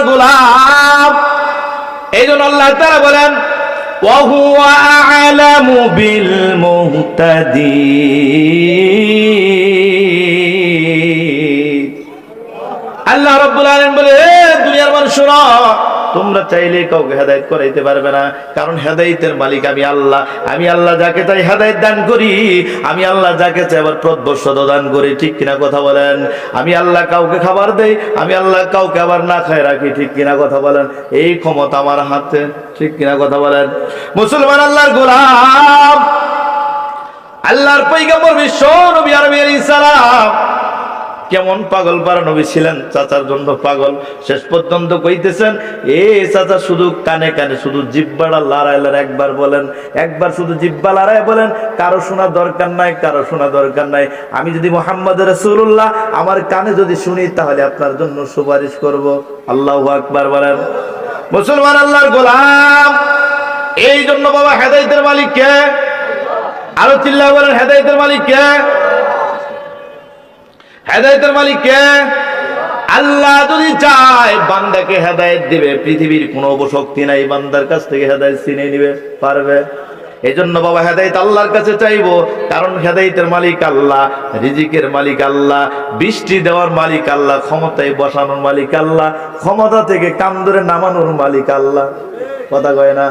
আল্লাহর গোলাম। এই জন্য আল্লাহ তাআলা বলেন ওয়াহুয়া আ'লামু বিল মুহতাদিন। আল্লাহ রাব্বুল আলামিন বলে দুনিয়ার মানুষ শোনো, তোমরা চাইলে কাউকে হেদায়েত করাইতে পারবে না, কারণ হেদায়েতের মালিক আমি আল্লাহ। আমি আল্লাহ যাকে চাই হেদায়েত দান করি, আমি আল্লাহ যাকে চাই আবার পথভ্রষ্ট দান করি। ঠিক কিনা কথা বলেন? আমি আল্লাহ কাউকে খাবার দেই, আমি আল্লাহ কাউকে আবার না খায় রাখি। ঠিক কিনা কথা বলেন? এই ক্ষমতা আমার হাতে। ঠিক কিনা কথা বলেন? মুসলমান আল্লাহর গোলাম, আল্লাহর পয়গম্বর বিশ্ব নবী আরবি আলাইহিস সালাম কেমন পাগল পারা নবী ছিলেন, চাচার জন্য পাগল। শেষ পর্যন্ত কইতেছেন এ চাচা শুধু কানে কানে শুধু জিহ্বাটা লড়াইলেন, একবার বলেন, একবার শুধু জিহ্বা লড়াই বলেন, কারো শোনা দরকার নাই, কারো শোনা দরকার নাই। আমি যদি মুহাম্মদ রাসূলুল্লাহ আমার কানে যদি শুনি তাহলে আপনার জন্য সুপারিশ করব। আল্লাহু আকবার বলেন। মুসলমান আল্লাহর গোলাম, এই জন্য বাবা হেদায়েতের মালিক কে? আরো চিল্লায় বলেন হেদায়েতের মালিক কে? হেদায়েতের মালিক কে? আল্লাহ যদি চায় বান্দাকে হেদায়েত দিবে, পৃথিবীর কোনো অপশক্তি নাই বান্দার কাছ থেকে হেদায়েত ছিনিয়ে নিবে পারবে? এজন্য বাবা হেদায়েত আল্লাহর কাছে চাইবো, কারণ হেদায়েতের মালিক আল্লাহ, রিজিকের মালিক আল্লাহ, বৃষ্টি দেওয়ার মালিক আল্লাহ, ক্ষমতায় বসানোর মালিক আল্লাহ, ক্ষমতা থেকে কাম ধরে নামানোর মালিক আল্লাহ। কথা কয় না?